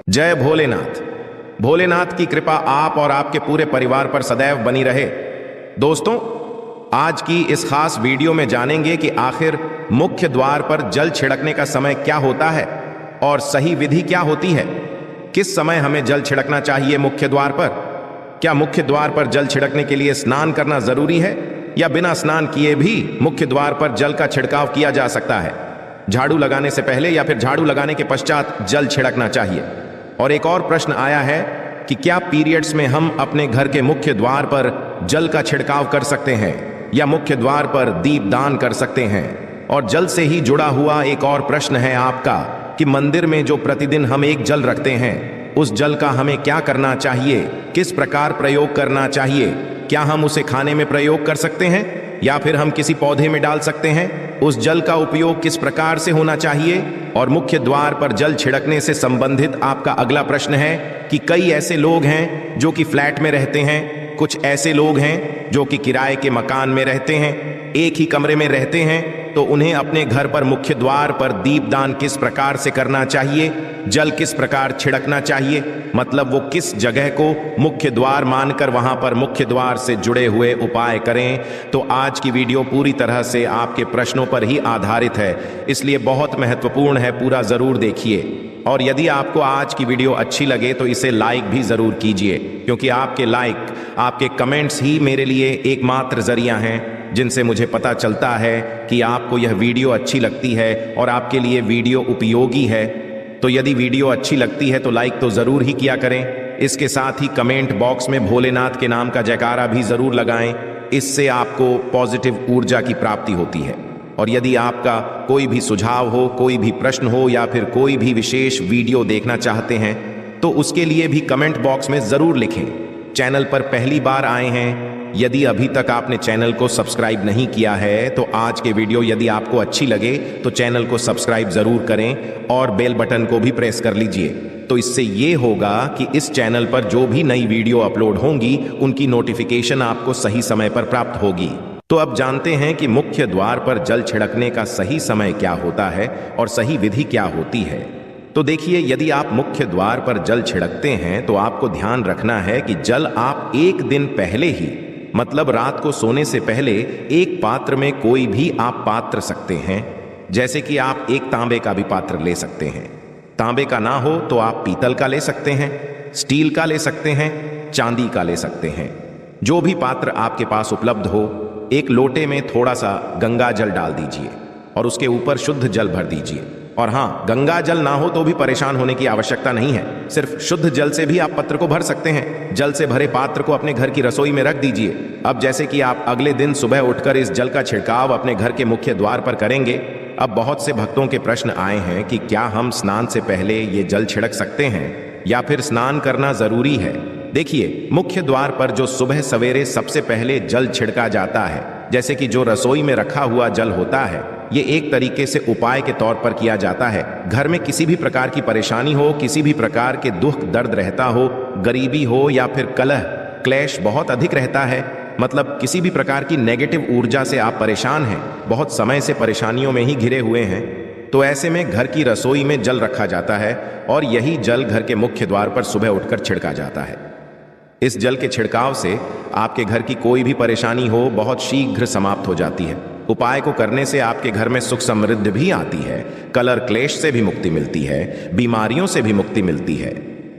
जय भोलेनाथ। भोलेनाथ की कृपा आप और आपके पूरे परिवार पर सदैव बनी रहे। दोस्तों, आज की इस खास वीडियो में जानेंगे कि आखिर मुख्य द्वार पर जल छिड़कने का समय क्या होता है और सही विधि क्या होती है। किस समय हमें जल छिड़कना चाहिए मुख्य द्वार पर? क्या मुख्य द्वार पर जल छिड़कने के लिए स्नान करना जरूरी है या बिना स्नान किए भी मुख्य द्वार पर जल का छिड़काव किया जा सकता है? झाड़ू लगाने से पहले या फिर झाड़ू लगाने के पश्चात जल छिड़कना चाहिए? और एक और प्रश्न आया है कि क्या पीरियड्स में हम अपने घर के मुख्य द्वार पर जल का छिड़काव कर सकते हैं या मुख्य द्वार पर दीपदान कर सकते हैं? और जल से ही जुड़ा हुआ एक और प्रश्न है आपका कि मंदिर में जो प्रतिदिन हम एक जल रखते हैं, उस जल का हमें क्या करना चाहिए, किस प्रकार प्रयोग करना चाहिए? क्या हम उसे खाने में प्रयोग कर सकते हैं या फिर हम किसी पौधे में डाल सकते हैं? उस जल का उपयोग किस प्रकार से होना चाहिए? और मुख्य द्वार पर जल छिड़कने से संबंधित आपका अगला प्रश्न है कि कई ऐसे लोग हैं जो कि फ्लैट में रहते हैं, कुछ ऐसे लोग हैं जो कि किराए के मकान में रहते हैं, एक ही कमरे में रहते हैं, तो उन्हें अपने घर पर मुख्य द्वार पर दीपदान किस प्रकार से करना चाहिए, जल किस प्रकार छिड़कना चाहिए, मतलब वो किस जगह को मुख्य द्वार मानकर वहां पर मुख्य द्वार से जुड़े हुए उपाय करें। तो आज की वीडियो पूरी तरह से आपके प्रश्नों पर ही आधारित है, इसलिए बहुत महत्वपूर्ण है, पूरा जरूर देखिए। और यदि आपको आज की वीडियो अच्छी लगे तो इसे लाइक भी जरूर कीजिए, क्योंकि आपके लाइक, आपके कमेंट्स ही मेरे लिए एकमात्र जरिया हैं जिनसे मुझे पता चलता है कि आपको यह वीडियो अच्छी लगती है और आपके लिए वीडियो उपयोगी है। तो यदि वीडियो अच्छी लगती है तो लाइक तो जरूर ही किया करें। इसके साथ ही कमेंट बॉक्स में भोलेनाथ के नाम का जयकारा भी जरूर लगाएं, इससे आपको पॉजिटिव ऊर्जा की प्राप्ति होती है। और यदि आपका कोई भी सुझाव हो, कोई भी प्रश्न हो या फिर कोई भी विशेष वीडियो देखना चाहते हैं तो उसके लिए भी कमेंट बॉक्स में जरूर लिखें। चैनल पर पहली बार आए हैं, यदि अभी तक आपने चैनल को सब्सक्राइब नहीं किया है तो आज के वीडियो यदि आपको अच्छी लगे तो चैनल को सब्सक्राइब जरूर करें और बेल बटन को भी प्रेस कर लीजिए। तो इससे ये होगा कि इस चैनल पर जो भी नई वीडियो अपलोड होंगी उनकी नोटिफिकेशन आपको सही समय पर प्राप्त होगी। तो अब जानते हैं कि मुख्य द्वार पर जल छिड़कने का सही समय क्या होता है और सही विधि क्या होती है। तो देखिए, यदि आप मुख्य द्वार पर जल छिड़कते हैं तो आपको ध्यान रखना है कि जल आप एक दिन पहले ही, मतलब रात को सोने से पहले, एक पात्र में कोई भी आप पात्र सकते हैं। जैसे कि आप एक तांबे का भी पात्र ले सकते हैं। तांबे का ना हो तो आप पीतल का ले सकते हैं, स्टील का ले सकते हैं, चांदी का ले सकते हैं। जो भी पात्र आपके पास उपलब्ध हो, एक लोटे में थोड़ा सा गंगा जल डाल दीजिए और उसके ऊपर शुद्ध जल भर दीजिए। और हाँ, गंगा जल ना हो तो भी परेशान होने की आवश्यकता नहीं है, सिर्फ शुद्ध जल से भी आप पत्र को भर सकते हैं। जल से भरे पात्र को अपने घर की रसोई में रख दीजिए। अब जैसे कि आप अगले दिन सुबह उठकर इस जल का छिड़काव अपने घर के मुख्य द्वार पर करेंगे। अब बहुत से भक्तों के प्रश्न आए हैं कि क्या हम स्नान से पहले ये जल छिड़क सकते हैं या फिर स्नान करना जरूरी है। देखिए, मुख्य द्वार पर जो सुबह सवेरे सबसे पहले जल छिड़का जाता है, जैसे कि जो रसोई में रखा हुआ जल होता है, ये एक तरीके से उपाय के तौर पर किया जाता है। घर में किसी भी प्रकार की परेशानी हो, किसी भी प्रकार के दुख दर्द रहता हो, गरीबी हो या फिर कलह क्लेश बहुत अधिक रहता है, मतलब किसी भी प्रकार की नेगेटिव ऊर्जा से आप परेशान हैं, बहुत समय से परेशानियों में ही घिरे हुए हैं, तो ऐसे में घर की रसोई में जल रखा जाता है और यही जल घर के मुख्य द्वार पर सुबह उठकर छिड़का जाता है। इस जल के छिड़काव से आपके घर की कोई भी परेशानी हो बहुत शीघ्र समाप्त हो जाती है। उपाय को करने से आपके घर में सुख समृद्धि भी आती है, कलर क्लेश से भी मुक्ति मिलती है, बीमारियों से भी मुक्ति मिलती है।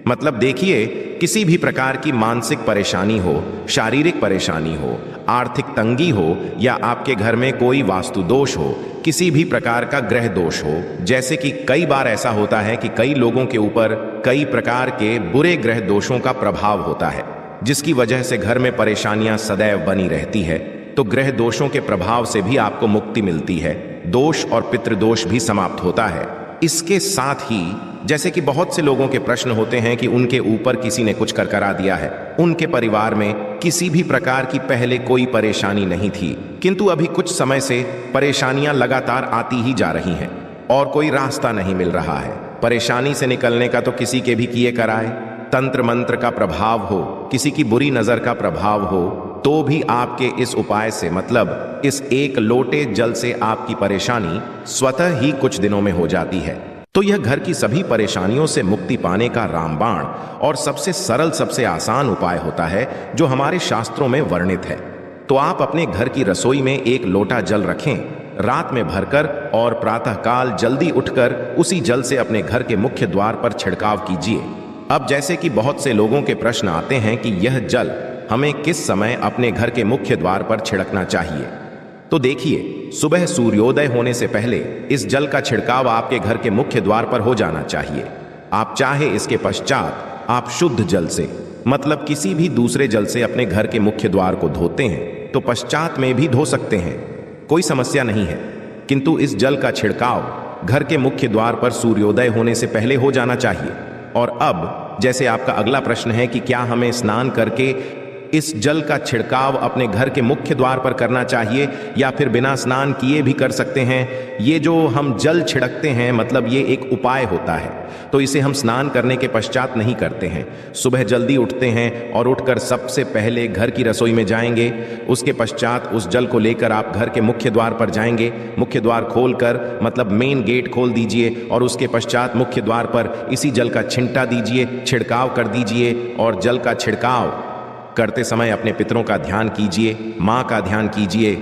मतलब देखिए, किसी भी प्रकार की मानसिक परेशानी हो, शारीरिक परेशानी हो, आर्थिक तंगी हो या आपके घर में कोई वास्तु दोष हो, किसी भी प्रकार का ग्रह दोष हो, जैसे कि कई बार ऐसा होता है कि कई लोगों के ऊपर कई प्रकार के बुरे ग्रह दोषों का प्रभाव होता है, जिसकी वजह से घर में परेशानियां सदैव बनी रहती है, तो ग्रह दोषों के प्रभाव से भी आपको मुक्ति मिलती है। दोष और पितृदोष भी समाप्त होता है। इसके साथ ही जैसे कि बहुत से लोगों के प्रश्न होते हैं कि उनके ऊपर किसी ने कुछ कर करा दिया है, उनके परिवार में किसी भी प्रकार की पहले कोई परेशानी नहीं थी, किंतु अभी कुछ समय से परेशानियां लगातार आती ही जा रही हैं और कोई रास्ता नहीं मिल रहा है। परेशानी से निकलने का तो किसी के भी किए कराए, तंत्र मंत्र का प्रभाव हो, किसी की बुरी नजर का प्रभाव हो, तो भी आपके इस उपाय से, मतलब इस एक लोटे जल से आपकी परेशानी स्वतः ही कुछ दिनों में हो जाती है। तो यह घर की सभी परेशानियों से मुक्ति पाने का रामबाण और सबसे सरल, सबसे आसान उपाय होता है जो हमारे शास्त्रों में वर्णित है। तो आप अपने घर की रसोई में एक लोटा जल रखें, रात में भरकर और प्रातःकाल जल्दी उठकर उसी जल से अपने घर के मुख्य द्वार पर छिड़काव कीजिए। अब जैसे कि बहुत से लोगों के प्रश्न आते हैं कि यह जल हमें किस समय अपने घर के मुख्य द्वार पर छिड़कना चाहिए, तो देखिए, सुबह सूर्योदय होने से पहले इस जल का छिड़काव आपके घर के मुख्य द्वार पर हो जाना चाहिए। आप चाहे इसके पश्चात आप शुद्ध जल से, मतलब किसी भी दूसरे जल से अपने घर के मुख्य द्वार को धोते हैं तो पश्चात में भी धो सकते हैं, कोई समस्या नहीं है। किंतु इस जल का छिड़काव घर के मुख्य द्वार पर सूर्योदय होने से पहले हो जाना चाहिए। और अब जैसे आपका अगला प्रश्न है कि क्या हमें स्नान करके इस जल का छिड़काव अपने घर के मुख्य द्वार पर करना चाहिए या फिर बिना स्नान किए भी कर सकते हैं। ये जो हम जल छिड़कते हैं, मतलब ये एक उपाय होता है, तो इसे हम स्नान करने के पश्चात नहीं करते हैं। सुबह जल्दी उठते हैं और उठकर सबसे पहले घर की रसोई में जाएंगे, उसके पश्चात उस जल को लेकर आप घर के मुख्य द्वार पर जाएंगे। मुख्य द्वार खोलकर, मतलब मेन गेट खोल दीजिए और उसके पश्चात मुख्य द्वार पर इसी जल का छिंटा दीजिए, छिड़काव कर दीजिए। और जल का छिड़काव करते समय अपने पितरों का ध्यान कीजिए, माँ का ध्यान कीजिए,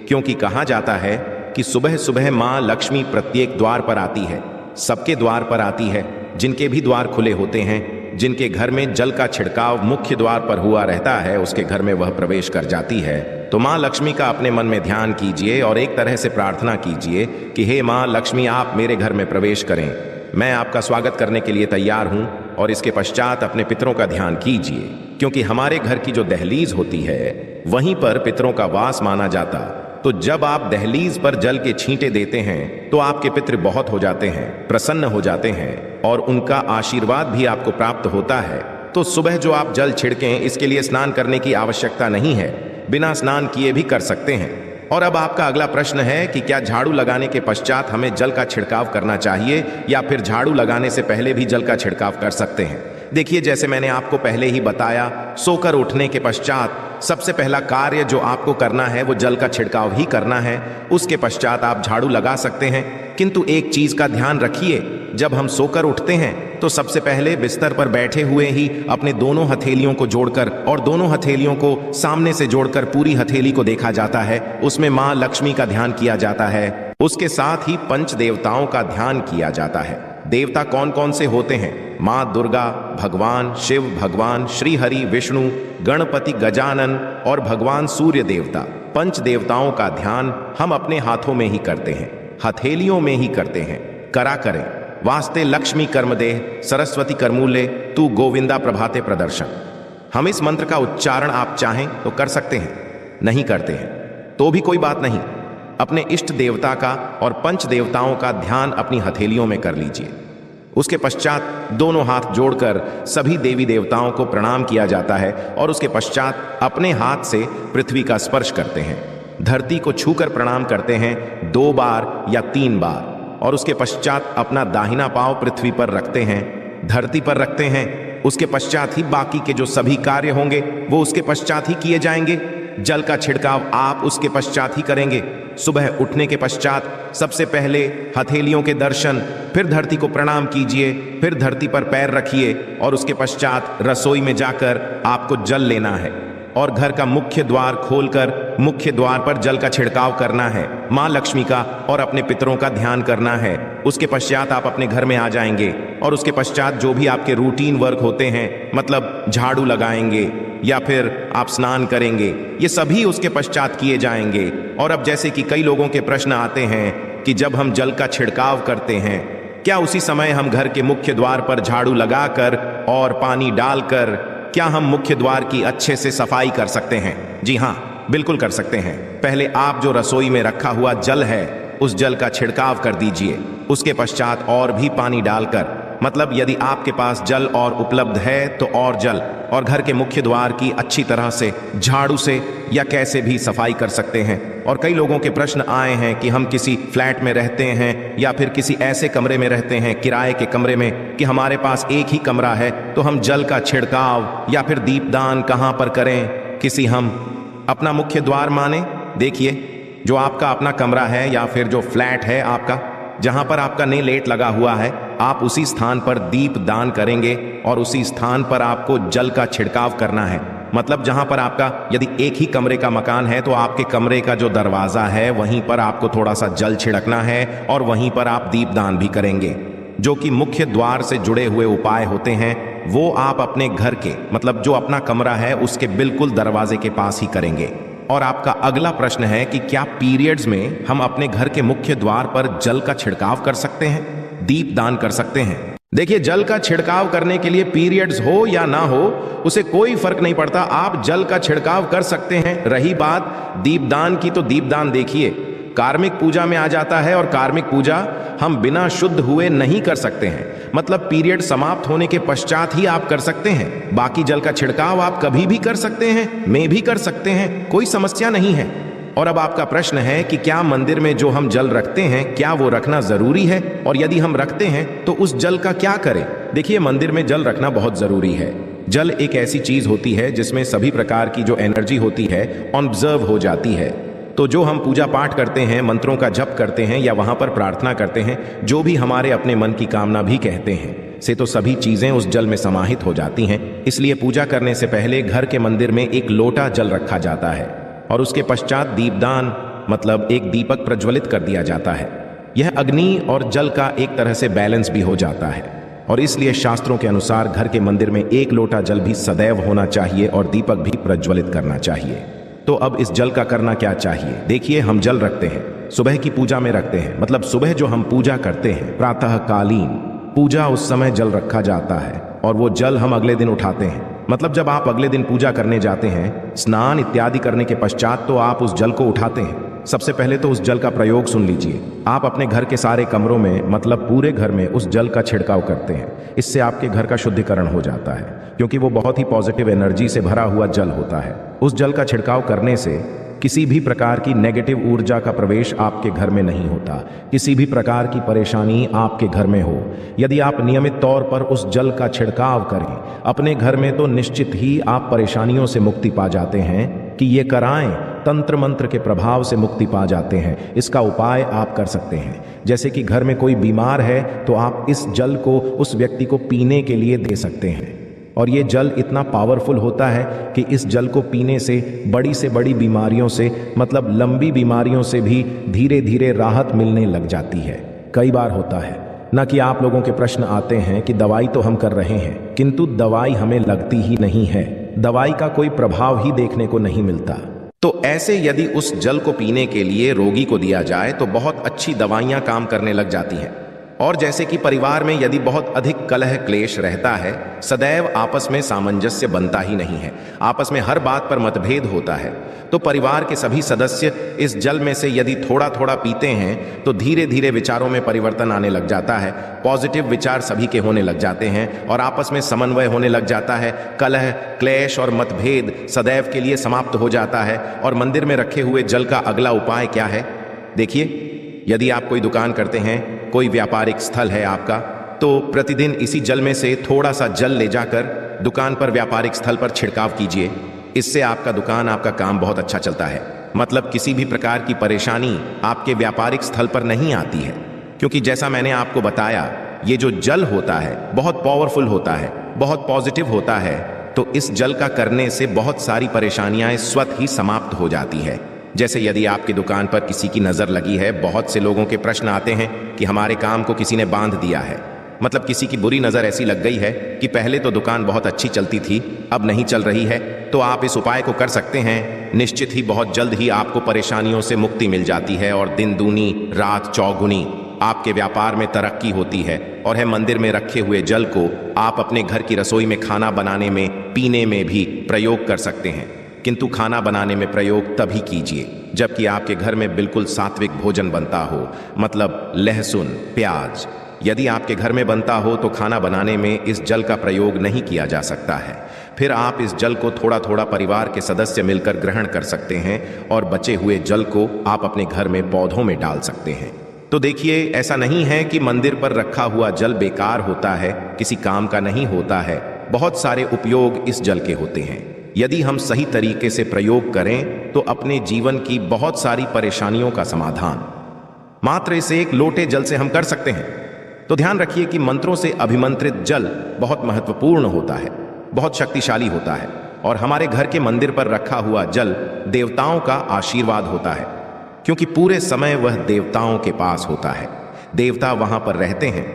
क्योंकि कहा जाता है कि सुबह सुबह माँ लक्ष्मी प्रत्येक द्वार पर आती है, सबके द्वार पर आती है। जिनके भी द्वार खुले होते हैं, जिनके घर में जल का छिड़काव मुख्य द्वार पर हुआ रहता है, उसके घर में वह प्रवेश कर जाती है। तो माँ लक्ष्मी का अपने मन में ध्यान कीजिए और एक तरह से प्रार्थना कीजिए कि हे माँ लक्ष्मी, आप मेरे घर में प्रवेश करें, मैं आपका स्वागत करने के लिए तैयार हूं। और इसके पश्चात अपने पितरों का ध्यान कीजिए, क्योंकि हमारे घर की जो दहलीज होती है वहीं पर पितरों का वास माना जाता। तो जब आप दहलीज पर जल के छींटे देते हैं तो आपके पितृ बहुत हो जाते हैं, प्रसन्न हो जाते हैं और उनका आशीर्वाद भी आपको प्राप्त होता है। तो सुबह जो आप जल छिड़कें, इसके लिए स्नान करने की आवश्यकता नहीं है, बिना स्नान किए भी कर सकते हैं। और अब आपका अगला प्रश्न है कि क्या झाड़ू लगाने के पश्चात हमें जल का छिड़काव करना चाहिए या फिर झाड़ू लगाने से पहले भी जल का छिड़काव कर सकते हैं। देखिए, जैसे मैंने आपको पहले ही बताया, सोकर उठने के पश्चात सबसे पहला कार्य जो आपको करना है वो जल का छिड़काव ही करना है। उसके पश्चात आप झाड़ू लगा सकते हैं, किंतु एक चीज का ध्यान रखिए, जब हम सोकर उठते हैं तो सबसे पहले बिस्तर पर बैठे हुए ही अपने दोनों हथेलियों को जोड़कर और दोनों हथेलियों को सामने से जोड़कर पूरी हथेली को देखा जाता है, उसमें माँ लक्ष्मी का ध्यान किया जाता है। उसके साथ ही पंच देवताओं का ध्यान किया जाता है। देवता कौन कौन से होते हैं? माँ दुर्गा, भगवान शिव, भगवान श्री हरि विष्णु, गणपति गजानन और भगवान सूर्य देवता। पंच देवताओं का ध्यान हम अपने हाथों में ही करते हैं, हथेलियों में ही करते हैं। करा करें। वास्ते लक्ष्मी कर्मदेह, सरस्वती कर्मूले, तू गोविंदा प्रभाते प्रदर्शन। हम इस मंत्र का उच्चारण आप चाहें तो कर सकते हैं, नहीं करते हैं तो भी कोई बात नहीं। अपने इष्ट देवता का और पंच देवताओं का ध्यान अपनी हथेलियों में कर लीजिए। उसके पश्चात दोनों हाथ जोड़कर सभी देवी देवताओं को प्रणाम किया जाता है और उसके पश्चात अपने हाथ से पृथ्वी का स्पर्श करते हैं। धरती को छूकर प्रणाम करते हैं 2 बार या 3 बार और उसके पश्चात अपना दाहिना पांव पृथ्वी पर रखते हैं, धरती पर रखते हैं। उसके पश्चात ही बाकी के जो सभी कार्य होंगे वो उसके पश्चात ही किए जाएंगे। जल का छिड़काव आप उसके पश्चात ही करेंगे। सुबह उठने के पश्चात सबसे पहले हथेलियों के दर्शन, फिर धरती को प्रणाम कीजिए, फिर धरती पर पैर रखिए और उसके पश्चात रसोई में जाकर आपको जल लेना है और घर का मुख्य द्वार खोलकर मुख्य द्वार पर जल का छिड़काव करना है, माँ लक्ष्मी का और अपने पितरों का ध्यान करना है। उसके पश्चात आप अपने घर में आ जाएंगे और उसके पश्चात जो भी आपके रूटीन वर्क होते हैं, मतलब झाड़ू लगाएंगे या फिर आप स्नान करेंगे, ये सभी उसके पश्चात किए जाएंगे। और अब जैसे कि कई लोगों के प्रश्न आते हैं कि जब हम जल का छिड़काव करते हैं, क्या उसी समय हम घर के मुख्य द्वार पर झाड़ू लगाकर और पानी डालकर क्या हम मुख्य द्वार की अच्छे से सफाई कर सकते हैं? जी हाँ, बिल्कुल कर सकते हैं। पहले आप जो रसोई में रखा हुआ जल है उस जल का छिड़काव कर दीजिए। उसके पश्चात और भी पानी डालकर, मतलब यदि आपके पास जल और उपलब्ध है तो और जल, और घर के मुख्य द्वार की अच्छी तरह से झाड़ू से या कैसे भी सफाई कर सकते हैं। और कई लोगों के प्रश्न आए हैं कि हम किसी फ्लैट में रहते हैं या फिर किसी ऐसे कमरे में रहते हैं, किराए के कमरे में, कि हमारे पास एक ही कमरा है, तो हम जल का छिड़काव या फिर दीपदान कहाँ पर करें? किसी हम अपना मुख्य द्वार माने। देखिए, जो आपका अपना कमरा है या फिर जो फ्लैट है आपका, जहां पर आपका नेल लेट लगा हुआ है, आप उसी स्थान पर दीप दान करेंगे और उसी स्थान पर आपको जल का छिड़काव करना है। मतलब जहां पर आपका यदि एक ही कमरे का मकान है तो आपके कमरे का जो दरवाजा है वहीं पर आपको थोड़ा सा जल छिड़कना है और वहीं पर आप दीपदान भी करेंगे। जो कि मुख्य द्वार से जुड़े हुए उपाय होते हैं वो आप अपने घर के मतलब जो अपना कमरा है उसके बिल्कुल दरवाजे के पास ही करेंगे। और आपका अगला प्रश्न है कि क्या पीरियड्स में हम अपने घर के मुख्य द्वार पर जल का छिड़काव कर सकते हैं, दीप दान कर सकते हैं? देखिए, जल का छिड़काव करने के लिए पीरियड्स हो या ना हो उसे कोई फर्क नहीं पड़ता, आप जल का छिड़काव कर सकते हैं। रही बात दीपदान की, तो दीपदान देखिए कार्मिक पूजा में आ जाता है और कार्मिक पूजा हम बिना शुद्ध हुए नहीं कर सकते हैं। मतलब पीरियड समाप्त होने के पश्चात ही आप कर सकते हैं। बाकी जल का छिड़काव आप कभी भी कर सकते हैं, मैं भी कर सकते हैं, कोई समस्या नहीं है। और अब आपका प्रश्न है कि क्या मंदिर में जो हम जल रखते हैं क्या वो रखना जरूरी है, और यदि हम रखते हैं तो उस जल का क्या करें? देखिए, मंदिर में जल रखना बहुत जरूरी है। जल एक ऐसी चीज होती है जिसमें सभी प्रकार की जो एनर्जी होती है ऑब्जर्व हो जाती है। तो जो हम पूजा पाठ करते हैं, मंत्रों का जप करते हैं या वहां पर प्रार्थना करते हैं, जो भी हमारे अपने मन की कामना भी कहते हैं से तो सभी चीजें उस जल में समाहित हो जाती हैं। इसलिए पूजा करने से पहले घर के मंदिर में एक लोटा जल रखा जाता है और उसके पश्चात दीपदान मतलब एक दीपक प्रज्वलित कर दिया जाता है। यह अग्नि और जल का एक तरह से बैलेंस भी हो जाता है और इसलिए शास्त्रों के अनुसार घर के मंदिर में एक लोटा जल भी सदैव होना चाहिए और दीपक भी प्रज्वलित करना चाहिए। तो अब इस जल का करना क्या चाहिए? देखिए, हम जल रखते हैं, सुबह की पूजा में रखते हैं, मतलब सुबह जो हम पूजा करते हैं प्रातःकालीन पूजा, उस समय जल रखा जाता है और वो जल हम अगले दिन उठाते हैं। मतलब जब आप अगले दिन पूजा करने जाते हैं, स्नान इत्यादि करने के पश्चात तो आप उस जल को उठाते हैं। सबसे पहले तो उस जल का प्रयोग सुन लीजिए। आप अपने घर के सारे कमरों में मतलब पूरे घर में उस जल का छिड़काव करते हैं। इससे आपके घर का शुद्धिकरण हो जाता है क्योंकि वो बहुत ही पॉजिटिव एनर्जी से भरा हुआ जल होता है। उस जल का छिड़काव करने से किसी भी प्रकार की नेगेटिव ऊर्जा का प्रवेश आपके घर में नहीं होता। किसी भी प्रकार की परेशानी आपके घर में हो, यदि आप नियमित तौर पर उस जल का छिड़काव करें अपने घर में, तो निश्चित ही आप परेशानियों से मुक्ति पा जाते हैं कि ये कराएं, तंत्र मंत्र के प्रभाव से मुक्ति पा जाते हैं। इसका उपाय आप कर सकते हैं। जैसे कि घर में कोई बीमार है तो आप इस जल को उस व्यक्ति को पीने के लिए दे सकते हैं और ये जल इतना पावरफुल होता है कि इस जल को पीने से बड़ी बीमारियों से मतलब लंबी बीमारियों से भी धीरे धीरे राहत मिलने लग जाती है। कई बार होता है ना कि आप लोगों के प्रश्न आते हैं कि दवाई तो हम कर रहे हैं किंतु दवाई हमें लगती ही नहीं है, दवाई का कोई प्रभाव ही देखने को नहीं मिलता। तो ऐसे यदि उस जल को पीने के लिए रोगी को दिया जाए तो बहुत अच्छी दवाइयां काम करने लग जाती हैं। और जैसे कि परिवार में यदि बहुत अधिक कलह क्लेश रहता है, सदैव आपस में सामंजस्य बनता ही नहीं है, आपस में हर बात पर मतभेद होता है, तो परिवार के सभी सदस्य इस जल में से यदि थोड़ा थोड़ा पीते हैं तो धीरे धीरे विचारों में परिवर्तन आने लग जाता है। पॉजिटिव विचार सभी के होने लग जाते हैं और आपस में समन्वय होने लग जाता है। कलह क्लेश और मतभेद सदैव के लिए समाप्त हो जाता है। और मंदिर में रखे हुए जल का अगला उपाय क्या है? देखिए, यदि आप कोई दुकान करते हैं, कोई व्यापारिक स्थल है आपका, तो प्रतिदिन इसी जल में से थोड़ा सा जल ले जाकर दुकान पर व्यापारिक स्थल पर छिड़काव कीजिए। इससे आपका दुकान आपका काम बहुत अच्छा चलता है। मतलब किसी भी प्रकार की परेशानी आपके व्यापारिक स्थल पर नहीं आती है, क्योंकि जैसा मैंने आपको बताया ये जो जल होता है बहुत पावरफुल होता है, बहुत पॉजिटिव होता है। तो इस जल का करने से बहुत सारी परेशानियां स्वतः ही समाप्त हो जाती है। जैसे यदि आपकी दुकान पर किसी की नजर लगी है, बहुत से लोगों के प्रश्न आते हैं कि हमारे काम को किसी ने बांध दिया है, मतलब किसी की बुरी नजर ऐसी लग गई है कि पहले तो दुकान बहुत अच्छी चलती थी अब नहीं चल रही है, तो आप इस उपाय को कर सकते हैं। निश्चित ही बहुत जल्द ही आपको परेशानियों से मुक्ति मिल जाती है और दिन दूनी रात चौगुनी आपके व्यापार में तरक्की होती है। और है मंदिर में रखे हुए जल को आप अपने घर की रसोई में खाना बनाने में पीने में भी प्रयोग कर सकते हैं, किंतु खाना बनाने में प्रयोग तभी कीजिए जबकि आपके घर में बिल्कुल सात्विक भोजन बनता हो, मतलब लहसुन प्याज। यदि आपके घर में बनता हो तो खाना बनाने में इस जल का प्रयोग नहीं किया जा सकता है। फिर आप इस जल को थोड़ा थोड़ा परिवार के सदस्य मिलकर ग्रहण कर सकते हैं और बचे हुए जल को आप अपने घर में पौधों में डाल सकते हैं। तो देखिए, ऐसा नहीं है कि मंदिर पर रखा हुआ जल बेकार होता है, किसी काम का नहीं होता है। बहुत सारे उपयोग इस जल के होते हैं। यदि हम सही तरीके से प्रयोग करें तो अपने जीवन की बहुत सारी परेशानियों का समाधान मात्र इसे एक लोटे जल से हम कर सकते हैं। तो ध्यान रखिए कि मंत्रों से अभिमंत्रित जल बहुत महत्वपूर्ण होता है, बहुत शक्तिशाली होता है, और हमारे घर के मंदिर पर रखा हुआ जल देवताओं का आशीर्वाद होता है, क्योंकि पूरे समय वह देवताओं के पास होता है। देवता वहां पर रहते हैं,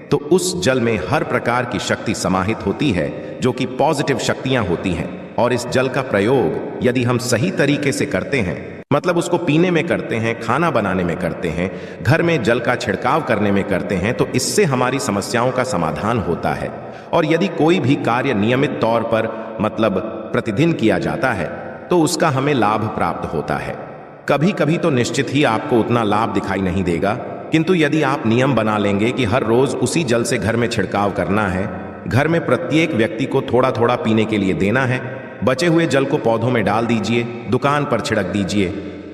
तो उस जल में हर प्रकार की शक्ति समाहित होती है, जो कि पॉजिटिव शक्तियां होती हैं। और इस जल का प्रयोग यदि हम सही तरीके से करते हैं, मतलब उसको पीने में करते हैं, खाना बनाने में करते हैं, घर में जल का छिड़काव करने में करते हैं, तो इससे हमारी समस्याओं का समाधान होता है। और यदि कोई भी कार्य नियमित तौर पर मतलब प्रतिदिन किया जाता है, तो उसका हमें लाभ प्राप्त होता है। कभी कभी तो निश्चित ही आपको उतना लाभ दिखाई नहीं देगा, किंतु यदि आप नियम बना लेंगे कि हर रोज उसी जल से घर में छिड़काव करना है, घर में प्रत्येक व्यक्ति को थोड़ा थोड़ा पीने के लिए देना है, बचे हुए जल को पौधों में डाल दीजिए, दुकान पर छिड़क दीजिए,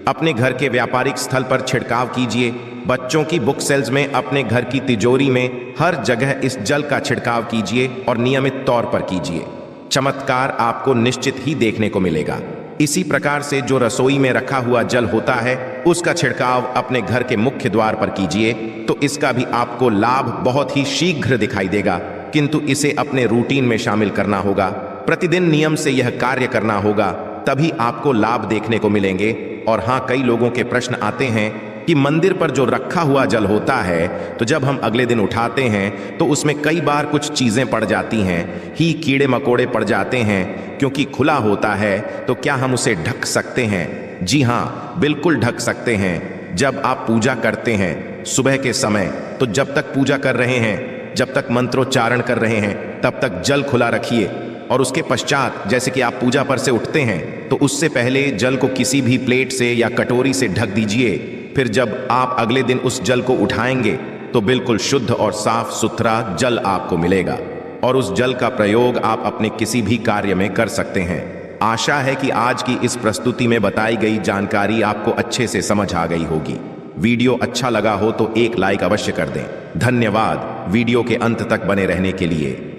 अपने घर के व्यापारिक स्थल पर छिड़काव कीजिए, बच्चों की बुक सेल्स में, अपने घर की तिजोरी में, हर जगह इस जल का छिड़काव कीजिए और नियमित तौर पर कीजिए। चमत्कार आपको निश्चित ही देखने को मिलेगा। इसी प्रकार से जो रसोई में रखा हुआ जल होता है, उसका छिड़काव अपने घर के मुख्य द्वार पर कीजिए, तो इसका भी आपको लाभ बहुत ही शीघ्र दिखाई देगा। किंतु इसे अपने रूटीन में शामिल करना होगा, प्रतिदिन नियम से यह कार्य करना होगा, तभी आपको लाभ देखने को मिलेंगे। और हाँ, कई लोगों के प्रश्न आते हैं कि मंदिर पर जो रखा हुआ जल होता है, तो जब हम अगले दिन उठाते हैं तो उसमें कई बार कुछ चीजें पड़ जाती हैं, ही कीड़े मकोड़े पड़ जाते हैं, क्योंकि खुला होता है। तो क्या हम उसे ढक सकते हैं? जी हाँ, बिल्कुल ढक सकते हैं। जब आप पूजा करते हैं सुबह के समय, तो जब तक पूजा कर रहे हैं, जब तक मंत्रोच्चारण कर रहे हैं, तब तक जल खुला रखिए। और उसके पश्चात जैसे कि आप पूजा पर से उठते हैं, तो उससे पहले जल को किसी भी प्लेट से या कटोरी से ढक दीजिए। फिर जब आप अगले दिन उस जल को उठाएंगे, तो बिल्कुल शुद्ध और साफ सुथरा जल आपको मिलेगा, और उस जल का प्रयोग आप अपने किसी भी कार्य में कर सकते हैं। आशा है कि आज की इस प्रस्तुति में बताई गई जानकारी आपको अच्छे से समझ आ गई होगी। वीडियो अच्छा लगा हो तो एक लाइक अवश्य कर दें। धन्यवाद वीडियो के अंत तक बने रहने के लिए।